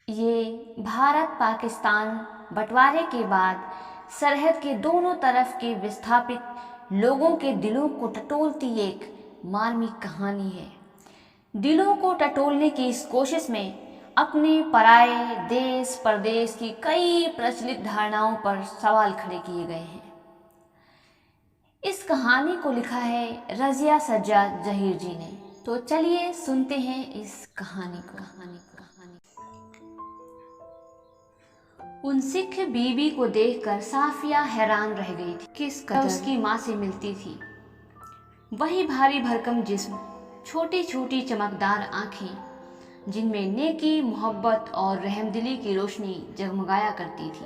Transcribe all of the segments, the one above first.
ये भारत पाकिस्तान बंटवारे के बाद सरहद के दोनों तरफ के विस्थापित लोगों के दिलों को टटोलती एक मार्मिक कहानी है। दिलों को टटोलने की इस कोशिश में अपने पराये देश परदेश की कई प्रचलित धारणाओं पर सवाल खड़े किए गए हैं। इस कहानी को लिखा है रज़िया सज्जाद जहीर जी ने। तो चलिए सुनते हैं इस कहानी को। उन सिख बीवी को देखकर साफिया हैरान रह गई थी। किस कदर उसकी माँ से मिलती थी। वही भारी भरकम जिस्म, छोटी छोटी चमकदार आंखें जिनमें नेकी, मोहब्बत और रहमदिली की रोशनी जगमगाया करती थी।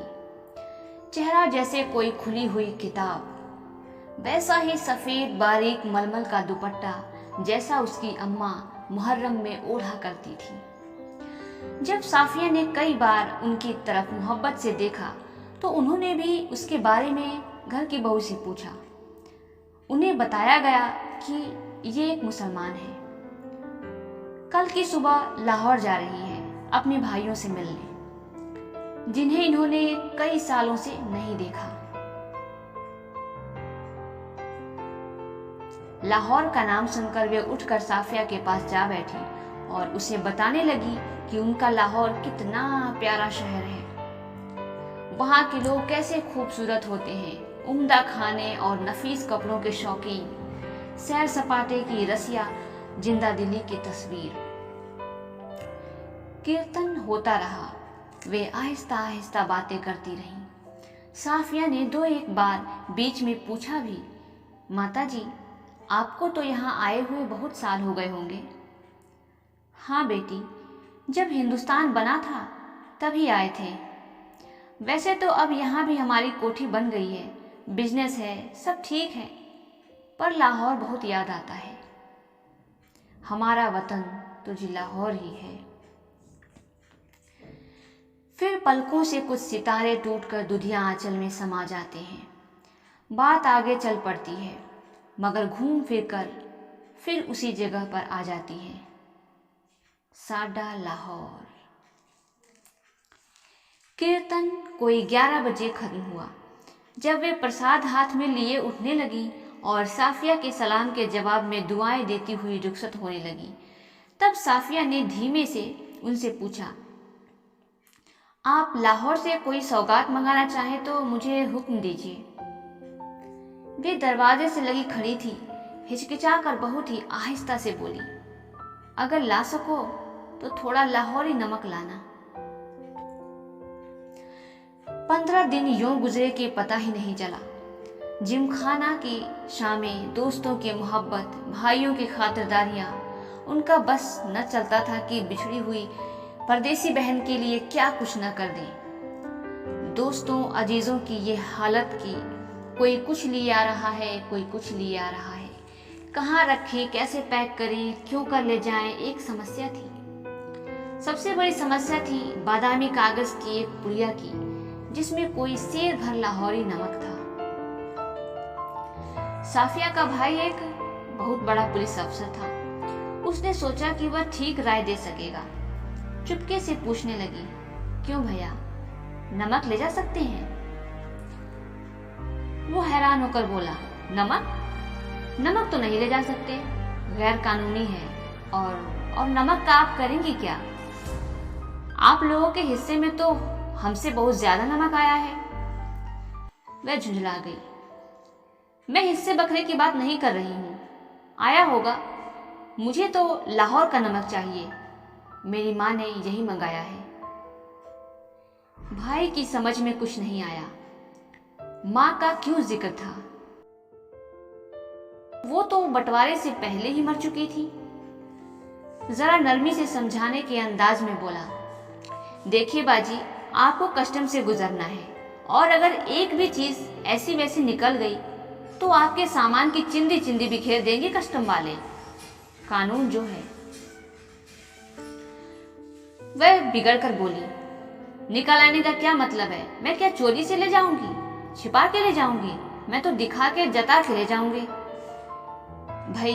चेहरा जैसे कोई खुली हुई किताब, वैसा ही सफ़ेद बारीक मलमल का दुपट्टा जैसा उसकी अम्मा मुहर्रम में ओढ़ा करती थी। जब साफिया ने कई बार उनकी तरफ मोहब्बत से देखा तो उन्होंने भी उसके बारे में घर की बहू से पूछा। उन्हें बताया गया कि ये एक मुसलमान है, कल की सुबह लाहौर जा रही है अपने भाइयों से मिलने, जिन्हें इन्होंने कई सालों से नहीं देखा। लाहौर का नाम सुनकर वे उठकर साफिया के पास जा बैठी और उसे बताने लगी कि उनका लाहौर कितना प्यारा शहर है। वहाँ के लोग कैसे खूबसूरत होते हैं, उम्दा खाने और नफीस कपड़ों के शौकीन, सैर सपाटे की रसिया, जिंदा दिली की तस्वीर। कीर्तन होता रहा, वे आहिस्ता आहिस्ता बातें करती रहीं। साफिया ने दो एक बार बीच में पूछा भी, माता जी आपको तो यहाँ आए हुए बहुत साल हो गए होंगे। हाँ बेटी, जब हिंदुस्तान बना था तभी आए थे। वैसे तो अब यहाँ भी हमारी कोठी बन गई है, बिजनेस है, सब ठीक है, पर लाहौर बहुत याद आता है। हमारा वतन तो जी लाहौर ही है। फिर पलकों से कुछ सितारे टूटकर दुधिया आंचल में समा जाते हैं। बात आगे चल पड़ती है, मगर घूम फिर कर फिर उसी जगह पर आ जाती है, साडा लाहौर। कीर्तन कोई 11 बजे खत्म हुआ। जब वे प्रसाद हाथ में लिए उठने लगी और साफिया के सलाम के जवाब में दुआएं देती हुई रुखसत होने लगी, तब साफिया ने धीमे से उनसे पूछा, आप लाहौर से कोई सौगात मंगाना चाहें तो मुझे हुक्म दीजिए। वे दरवाजे से लगी खड़ी थी, हिचकिचाकर बहुत ही आहिस्ता से बोली, अगर ला सको तो थोड़ा लाहौरी नमक लाना। 15 दिन यूं गुजरे कि पता ही नहीं चला। जिमखाना की शामें, दोस्तों की मोहब्बत, भाइयों की खातिरदारियां, उनका बस न चलता था कि बिछड़ी हुई परदेसी बहन के लिए क्या कुछ न कर दें। दोस्तों अजीजों की ये हालत की कोई कुछ लिए आ रहा है, कोई कुछ लिए आ रहा है, कहाँ रखें, कैसे पैक करें, क्यों कर ले जाएं, एक समस्या थी। सबसे बड़ी समस्या थी बादामी कागज की एक पुड़िया की, जिसमें कोई सेर भर लाहौरी नमक था। साफिया का भाई एक बहुत बड़ा पुलिस अफसर था। उसने सोचा कि वह ठीक राय दे सकेगा। चुपके से पूछने लगी, क्यों भैया, नमक ले जा सकते हैं? वो हैरान होकर बोला, नमक? नमक तो नहीं ले जा सकते, गैर कानूनी है। और नमक का आप करेंगी क्या? आप लोगों के हिस्से में तो हमसे बहुत ज्यादा नमक आया है। वह झुंझला गई। मैं हिस्से बकरे की बात नहीं कर रही हूँ, आया होगा, मुझे तो लाहौर का नमक चाहिए, मेरी माँ ने यही मंगाया है। भाई की समझ में कुछ नहीं आया, माँ का क्यों जिक्र था? वो तो बंटवारे से पहले ही मर चुकी थी। जरा नरमी से समझाने के अंदाज में बोला, देखिए बाजी, आपको कस्टम से गुजरना है और अगर एक भी चीज ऐसी वैसी निकल गई तो आपके सामान की चिंदी चिंदी बिखेर देंगे कस्टम वाले, कानून जो है। वह बिगड़ कर बोली, निकल आने का क्या मतलब है? मैं क्या चोरी से ले जाऊंगी, छिपा के ले जाऊंगी? मैं तो दिखा के जता के ले जाऊंगी। भाई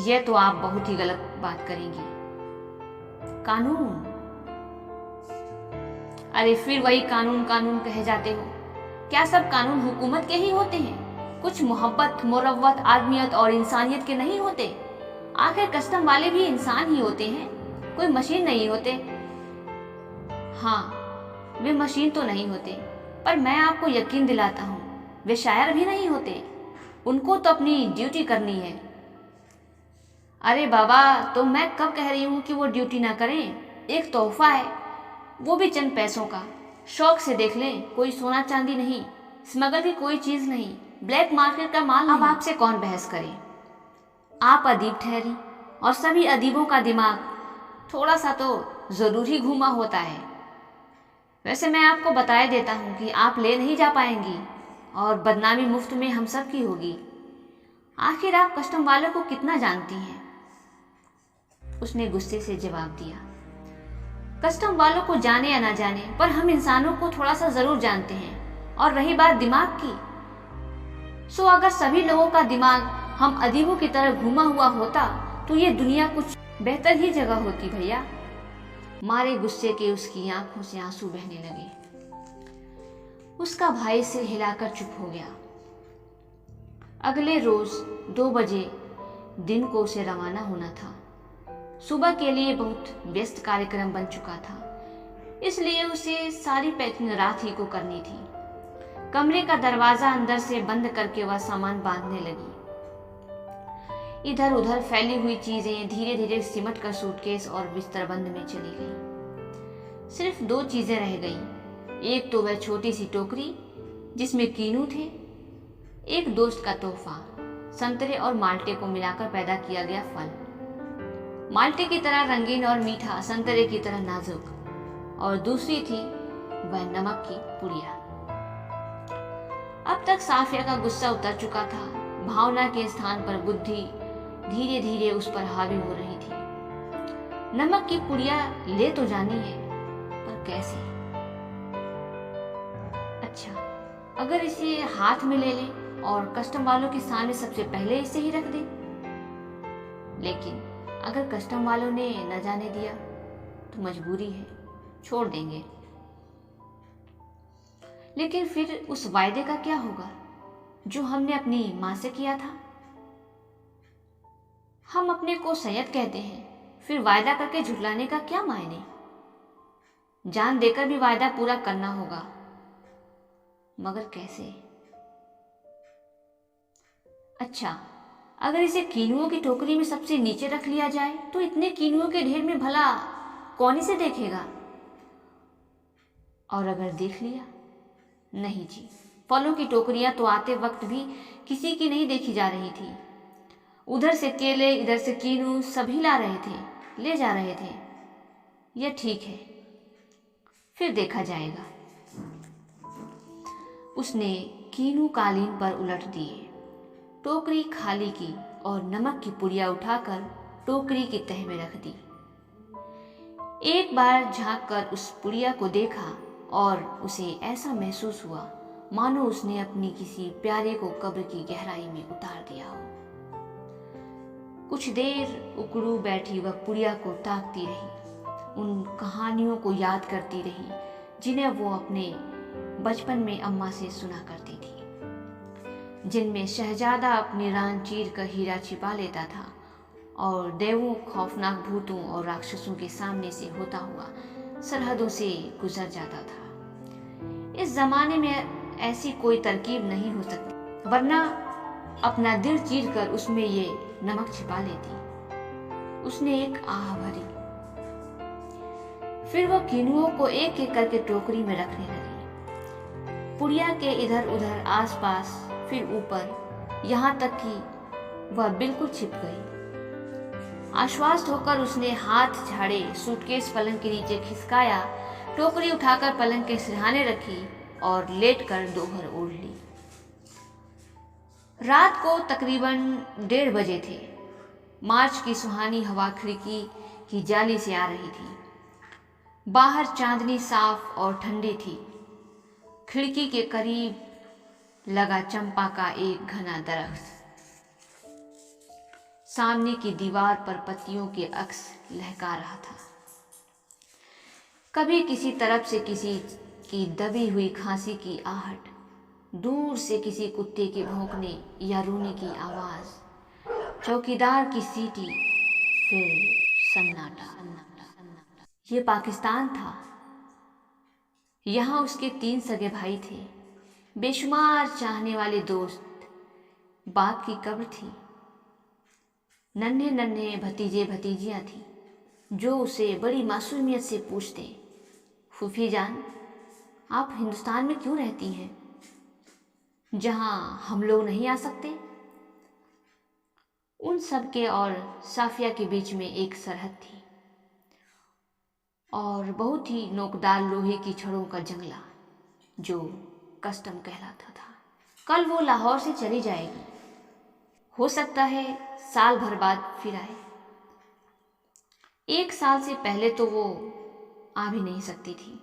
ये तो आप बहुत ही गलत बात करेंगी। कानून अरे फिर वही कानून कानून कहे जाते हो। क्या सब कानून हुकूमत के ही होते हैं? कुछ मोहब्बत, मुरव्वत, आदमियत और इंसानियत के नहीं होते? आखिर कस्टम वाले भी इंसान ही होते हैं, कोई मशीन नहीं होते। हाँ, वे मशीन तो नहीं होते, पर मैं आपको यकीन दिलाता हूँ वे शायर भी नहीं होते। उनको तो अपनी ड्यूटी करनी है। अरे बाबा, तो मैं कब कह रही हूँ कि वो ड्यूटी ना करें? एक तोहफा है, वो भी चंद पैसों का। शौक से देख लें, कोई सोना चांदी नहीं, स्मगल की कोई चीज नहीं, ब्लैक मार्केट का माल नहीं। अब आपसे कौन बहस करे? आप अदीब ठहरी और सभी अदीबों का दिमाग थोड़ा सा तो जरूर ही घूमा होता है। वैसे मैं आपको बताए देता हूँ कि आप ले नहीं जा पाएंगी और बदनामी मुफ्त में हम सब की होगी। आखिर आप कस्टम वालों को कितना जानती हैं? उसने गुस्से से जवाब दिया, कस्टम वालों को जाने या ना जाने, पर हम इंसानों को थोड़ा सा जरूर जानते हैं। और रही बात दिमाग की, सो अगर सभी लोगों का दिमाग हम अदीबों की तरह घूमा हुआ होता तो ये दुनिया कुछ बेहतर ही जगह होती भैया। मारे गुस्से के उसकी आंखों से आंसू बहने लगे। उसका भाई सिर हिलाकर चुप हो गया। अगले रोज 2 बजे दिन को उसे रवाना होना था। सुबह के लिए बहुत व्यस्त कार्यक्रम बन चुका था, इसलिए उसे सारी पैकिंग रात ही को करनी थी। कमरे का दरवाजा अंदर से बंद करके वह सामान बांधने लगी। इधर उधर फैली हुई चीजें धीरे धीरे सिमट कर सूटकेस और बिस्तरबंद में चली गई। सिर्फ 2 चीजें रह गईं। एक तो वह छोटी सी टोकरी जिसमें कीनू थे, एक दोस्त का तोहफा, संतरे और माल्टे को मिलाकर पैदा किया गया फल। माल्टे की तरह रंगीन और मीठा, संतरे की तरह नाजुक, और दूसरी थी वह नमक की पुड़िया। अब तक साफिया का गुस्सा उतर चुका था। भावना के स्थान पर बुद्धि धीरे धीरे उस पर हावी हो रही थी। नमक की पुड़िया ले तो जानी है, पर कैसे? अच्छा, अगर इसे हाथ में ले लें और कस्टम वालों के सामने सबसे पहले इसे ही रख दें। लेकिन अगर कस्टम वालों ने न जाने दिया तो मजबूरी है, छोड़ देंगे। लेकिन फिर उस वायदे का क्या होगा जो हमने अपनी मां से किया था? हम अपने को सैयद कहते हैं, फिर वायदा करके झुठलाने का क्या मायने? जान देकर भी वायदा पूरा करना होगा, मगर कैसे? अच्छा, अगर इसे कीनुओं की टोकरी में सबसे नीचे रख लिया जाए तो इतने कीनुओं के ढेर में भला कौन इसे देखेगा? और अगर देख लिया? नहीं जी, फलों की टोकरियां तो आते वक्त भी किसी की नहीं देखी जा रही थी। उधर से केले, इधर से कीनू, सभी ला रहे थे, ले जा रहे थे। यह ठीक है, फिर देखा जाएगा। उसने कीनू कालीन पर उलट दिए, टोकरी खाली की और नमक की पुड़िया उठाकर टोकरी की तह में रख दी। एक बार झांक कर उस पुड़िया को देखा और उसे ऐसा महसूस हुआ मानो उसने अपनी किसी प्यारे को कब्र की गहराई में उतार दिया हो। कुछ देर उकड़ू बैठी वह पुड़िया को ताकती रही, उन कहानियों को याद करती रही जिन्हें वो अपने बचपन में अम्मा से सुना करती थी, जिनमें शहजादा अपनी रान चीर कर हीरा छिपा लेता था और देवों, खौफनाक भूतों और राक्षसों के सामने से होता हुआ सरहदों से गुजर जाता था। इस जमाने में ऐसी कोई तरकीब नहीं हो सकती, वरना अपना दिल चीर कर उसमें ये नमक छिपा लेती। उसने एक आह भरी, फिर वह कीनुओं को एक एक करके टोकरी में रखने लगी, पुड़िया के इधर उधर, आसपास, फिर ऊपर, यहाँ तक कि वह बिल्कुल छिप गई। आश्वस्त होकर उसने हाथ झाड़े, सूटकेस पलंग के नीचे खिसकाया, टोकरी उठाकर पलंग के सिरहाने रखी और लेटकर दोहर ओढ़ ली। रात को तकरीबन 1:30 बजे थे। मार्च की सुहानी हवा खिड़की की जाली से आ रही थी। बाहर चांदनी साफ और ठंडी थी। खिड़की के करीब लगा चंपा का एक घना दरख्त, सामने की दीवार पर पत्तियों के अक्स लहका रहा था। कभी किसी तरफ से किसी की दबी हुई खांसी की आहट, दूर से किसी कुत्ते के भौंकने या रोने की आवाज, चौकीदार की सीटी, फिर सन्नाटा। ये पाकिस्तान था। यहाँ उसके 3 सगे भाई थे, बेशुमार चाहने वाले दोस्त, बाप की कब्र थी, नन्हे नन्हे भतीजे भतीजियाँ थी जो उसे बड़ी मासूमियत से पूछते, फूफी जान, आप हिंदुस्तान में क्यों रहती हैं, जहाँ हम लोग नहीं आ सकते? उन सब के और साफिया के बीच में एक सरहद थी और बहुत ही नोकदार लोहे की छड़ों का जंगला जो कस्टम कहलाता था। कल वो लाहौर से चली जाएगी, हो सकता है साल भर बाद फिर आए। 1 साल से पहले तो वो आ भी नहीं सकती थी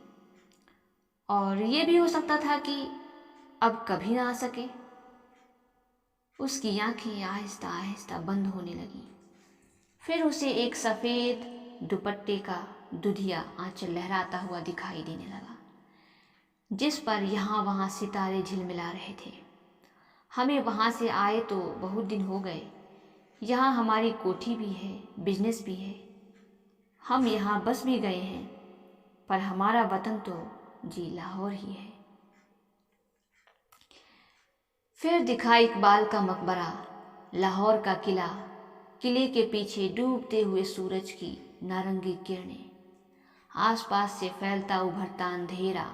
और ये भी हो सकता था कि अब कभी ना आ सके। उसकी आंखें आहिस्ता आहिस्ता बंद होने लगी। फिर उसे एक सफ़ेद दुपट्टे का दुधिया आंचल लहराता हुआ दिखाई देने लगा, जिस पर यहाँ वहाँ सितारे झिलमिला रहे थे। हमें वहाँ से आए तो बहुत दिन हो गए। यहाँ हमारी कोठी भी है, बिजनेस भी है, हम यहाँ बस भी गए हैं, पर हमारा वतन तो जी लाहौर ही है। फिर दिखा इकबाल का मकबरा, लाहौर का किला, किले के पीछे डूबते हुए सूरज की नारंगी किरणें, आसपास से फैलता उभरता अंधेरा,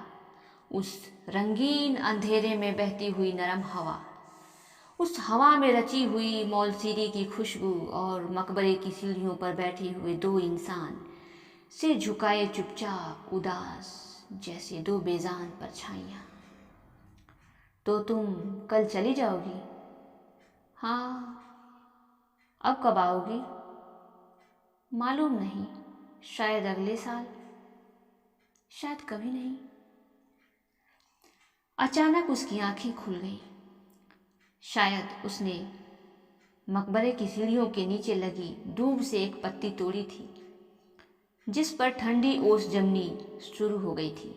उस रंगीन अंधेरे में बहती हुई नरम हवा, उस हवा में रची हुई मौलसीरी की खुशबू और मकबरे की सीढ़ियों पर बैठे हुए 2 इंसान, सिर झुकाए चुपचाप उदास जैसे 2 बेजान परछाइयाँ। तो तुम कल चली जाओगी? हाँ। अब कब आओगी? मालूम नहीं, शायद अगले साल, शायद कभी नहीं। अचानक उसकी आंखें खुल गईं। शायद उसने मकबरे की सीढ़ियों के नीचे लगी दूब से एक पत्ती तोड़ी थी, जिस पर ठंडी ओस जमनी शुरू हो गई थी।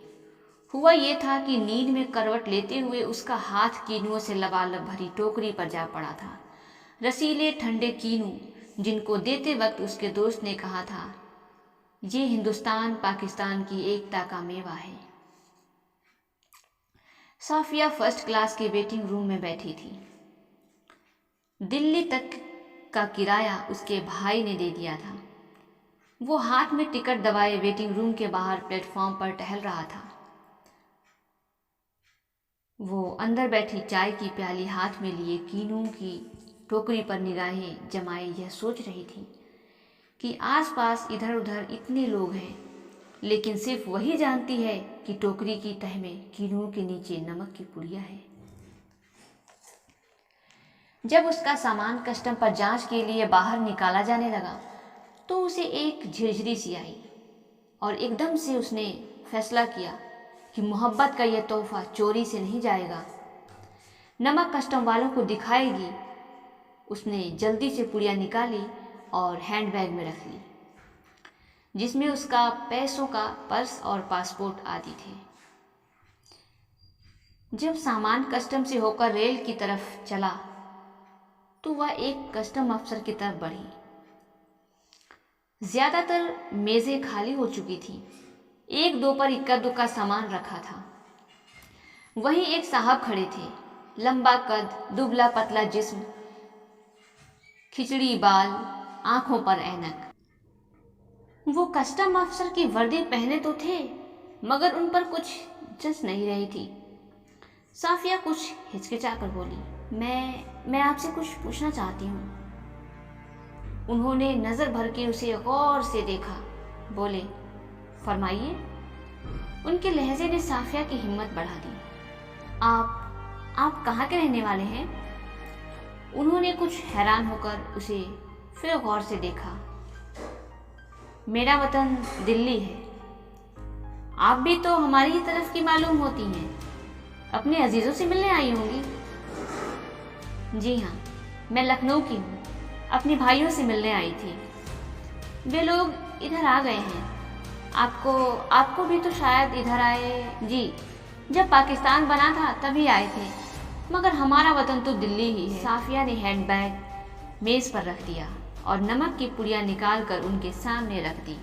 हुआ ये था कि नींद में करवट लेते हुए उसका हाथ कीनुओं से लबालब भरी टोकरी पर जा पड़ा था। रसीले ठंडे कीनू, जिनको देते वक्त उसके दोस्त ने कहा था, ये हिंदुस्तान पाकिस्तान की एकता का मेवा है। साफिया फर्स्ट क्लास के वेटिंग रूम में बैठी थी। दिल्ली तक का किराया उसके भाई ने दे दिया था। वो हाथ में टिकट दबाए वेटिंग रूम के बाहर प्लेटफॉर्म पर टहल रहा था। वो अंदर बैठी चाय की प्याली हाथ में लिए कीनू की टोकरी पर निगाहें जमाए यह सोच रही थी कि आसपास इधर उधर इतने लोग हैं, लेकिन सिर्फ वही जानती है कि टोकरी की तह में कीनू के नीचे नमक की पुड़िया है। जब उसका सामान कस्टम पर जांच के लिए बाहर निकाला जाने लगा तो उसे एक झिरझिरी सी आई और एकदम से उसने फैसला किया कि मोहब्बत का यह तोहफा चोरी से नहीं जाएगा। नमक कस्टम वालों को दिखाएगी। उसने जल्दी से पुड़िया निकाली और हैंडबैग में रख ली, जिसमें उसका पैसों का पर्स और पासपोर्ट आदि थे। जब सामान कस्टम से होकर रेल की तरफ चला तो वह एक कस्टम अफसर की तरफ बढ़ी। ज्यादातर मेजें खाली हो चुकी थी, 1-2 पर इक्का दुक्का सामान रखा था। वहीं एक साहब खड़े थे, लंबा कद, दुबला पतला जिस्म, खिचड़ी बाल, आंखों पर ऐनक। वो कस्टम अफसर की वर्दी पहने तो थे, मगर उन पर कुछ जच नहीं रही थी। साफिया कुछ हिचकिचाकर बोली, मैं आपसे कुछ पूछना चाहती हूँ। उन्होंने नजर भर के उसे गौर से देखा, बोले, फरमाइए। उनके लहजे ने साफिया की हिम्मत बढ़ा दी। आप कहाँ के रहने वाले हैं? उन्होंने कुछ हैरान होकर उसे फिर गौर से देखा। मेरा वतन दिल्ली है। आप भी तो हमारी ही तरफ की मालूम होती हैं, अपने अजीजों से मिलने आई होंगी। जी हाँ, मैं लखनऊ की हूँ, अपने भाइयों से मिलने आई थी। वे लोग इधर आ गए हैं। आपको आपको भी तो शायद इधर आए। जी, जब पाकिस्तान बना था तभी आए थे, मगर हमारा वतन तो दिल्ली ही है। साफिया ने हैंडबैग मेज पर रख दिया और नमक की पुड़िया निकाल कर उनके सामने रख दी।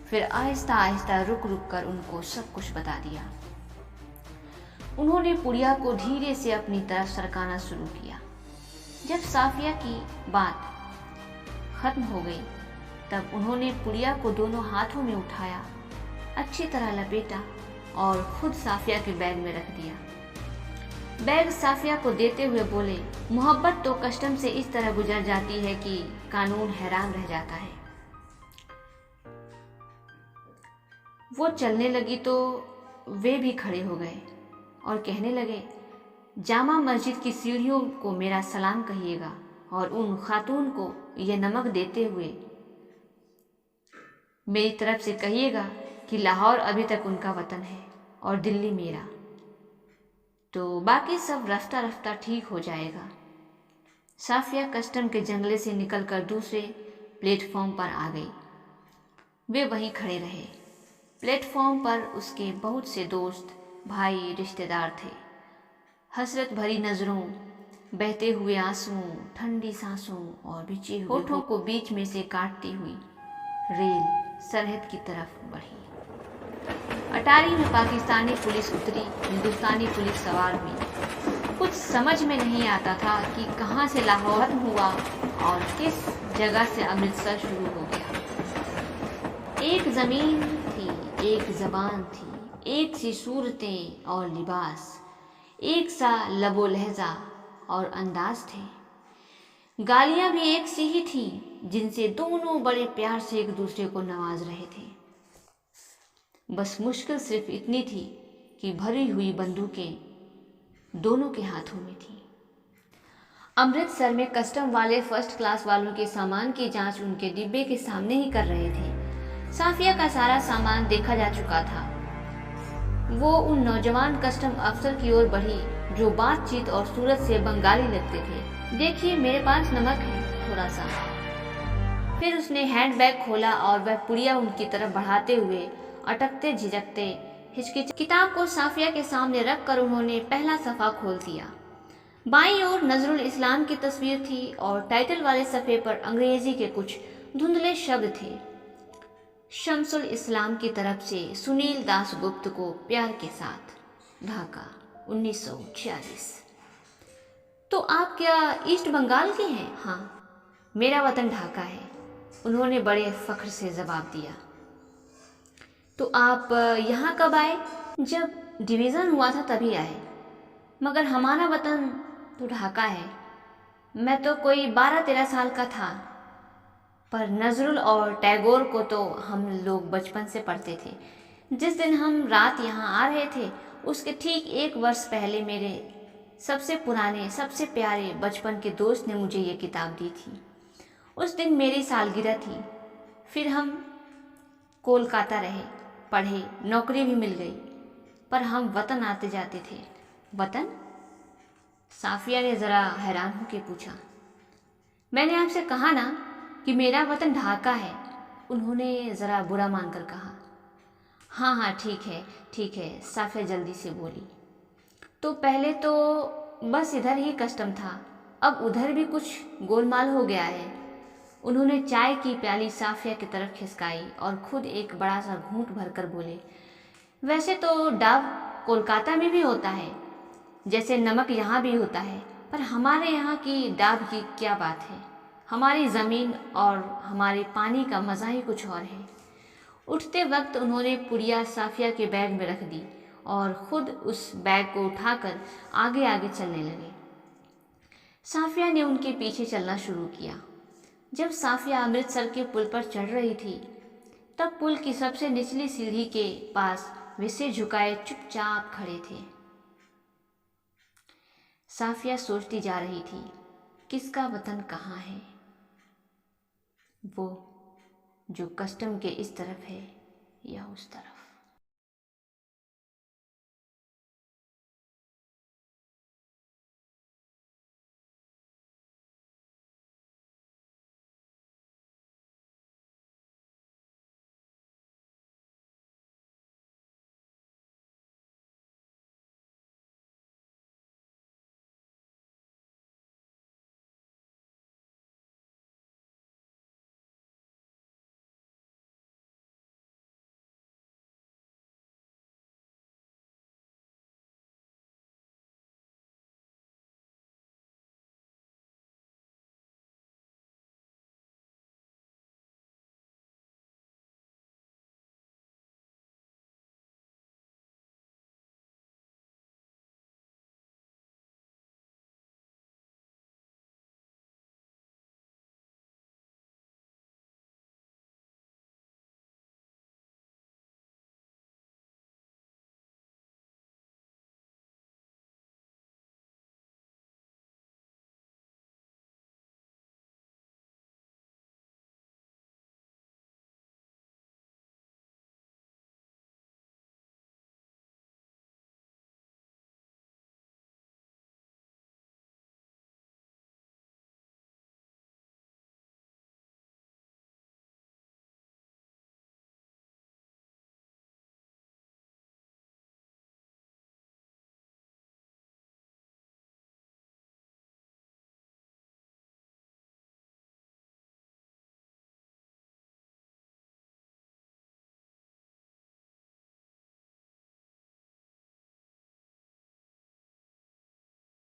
फिर आहिस्ता आहिस्ता रुक रुक कर उनको सब कुछ बता दिया। उन्होंने पुड़िया को धीरे से अपनी तरफ सरकाना शुरू किया। जब साफिया की बात खत्म हो गई तब उन्होंने पुड़िया को दोनों हाथों में उठाया, अच्छी तरह लपेटा और खुद साफिया के बैग में रख दिया। बैग साफिया को देते हुए बोले, मोहब्बत तो कस्टम से इस तरह गुजर जाती है कि कानून हैरान रह जाता है। वो चलने लगी तो वे भी खड़े हो गए और कहने लगे, जामा मस्जिद की सीढ़ियों को मेरा सलाम कहिएगा और उन खातून को यह नमक देते हुए मेरी तरफ से कहिएगा कि लाहौर अभी तक उनका वतन है और दिल्ली मेरा। तो बाकी सब रफ्ता रफ्ता ठीक हो जाएगा। साफिया कस्टम के जंगले से निकलकर दूसरे प्लेटफॉर्म पर आ गई। वे वहीं खड़े रहे। प्लेटफॉर्म पर उसके बहुत से दोस्त, भाई, रिश्तेदार थे। हसरत भरी नजरों, बहते हुए आंसुओं, ठंडी सांसों और बिछे हुए होठों को बीच में से काटती हुई रेल सरहद की तरफ बढ़ी। अटारी में पाकिस्तानी पुलिस उतरी, हिंदुस्तानी पुलिस सवार हुई। कुछ समझ में नहीं आता था कि कहाँ से लाहौर खत्म हुआ और किस जगह से अमृतसर शुरू हो गया। एक जमीन थी, एक जबान थी, एक सी सूरतें और लिबास, एक सा लबो लहजा और अंदाज थे। गालियां भी एक सी ही थी, जिनसे दोनों बड़े प्यार से एक दूसरे को नवाज रहे थे। बस मुश्किल सिर्फ इतनी थी कि भरी हुई बंदूकें दोनों के हाथों में थी। अमृतसर में कस्टम वाले फर्स्ट क्लास वालों के सामान की जांच उनके डिब्बे के सामने ही कर रहे थे। साफिया का सारा सामान देखा जा चुका था। वो उन नौजवान कस्टम अफसर की ओर बढ़ी जो बातचीत और सूरत से बंगाली लगते थे। देखिए, मेरे पास नमक है, थोड़ा सा। फिर उसने हैंडबैग खोला और वह पुड़िया उनकी तरफ बढ़ाते हुए अटकते झिझकते हिचकिच किताब को साफिया के सामने रख कर उन्होंने पहला सफ़ा खोल दिया। बाईं ओर नजरुल इस्लाम की तस्वीर थी और टाइटल वाले सफ़े पर अंग्रेजी के कुछ धुंधले शब्द थे। शम्सुल इस्लाम की तरफ से सुनील दासगुप्त को प्यार के साथ, ढाका 1946। तो आप क्या ईस्ट बंगाल के हैं? हाँ, मेरा वतन ढाका है, उन्होंने बड़े फख्र से जवाब दिया। तो आप यहाँ कब आए? जब डिवीज़न हुआ था तभी आए, मगर हमारा वतन तो ढाका है। मैं तो कोई 12-13 साल का था, पर नजरुल और टैगोर को तो हम लोग बचपन से पढ़ते थे। जिस दिन हम रात यहाँ आ रहे थे उसके ठीक 1 वर्ष पहले मेरे सबसे पुराने, सबसे प्यारे बचपन के दोस्त ने मुझे ये किताब दी थी। उस दिन मेरी सालगिरह थी। फिर हम कोलकाता रहे, पढ़े, नौकरी भी मिल गई, पर हम वतन आते जाते थे। वतन? साफिया ने ज़रा हैरान होकर पूछा। मैंने आपसे कहा ना कि मेरा वतन ढाका है, उन्होंने ज़रा बुरा मानकर कहा। हाँ हाँ, ठीक है, साफिया जल्दी से बोली। तो पहले तो बस इधर ही कस्टम था, अब उधर भी कुछ गोलमाल हो गया है। उन्होंने चाय की प्याली साफिया की तरफ खिसकाई और खुद एक बड़ा सा घूंट भरकर बोले, वैसे तो डाव कोलकाता में भी होता है, जैसे नमक यहाँ भी होता है, पर हमारे यहाँ की डाव की क्या बात है। हमारी ज़मीन और हमारे पानी का मज़ा ही कुछ और है। उठते वक्त उन्होंने पुड़िया साफिया के बैग में रख दी और ख़ुद उस बैग को उठाकर आगे आगे चलने लगे। साफिया ने उनके पीछे चलना शुरू किया। जब साफिया अमृतसर के पुल पर चढ़ रही थी तब पुल की सबसे निचली सीढ़ी के पास वे सिर झुकाए चुपचाप खड़े थे। साफिया सोचती जा रही थी, किसका वतन कहाँ है? वो जो कस्टम के इस तरफ है या उस तरफ।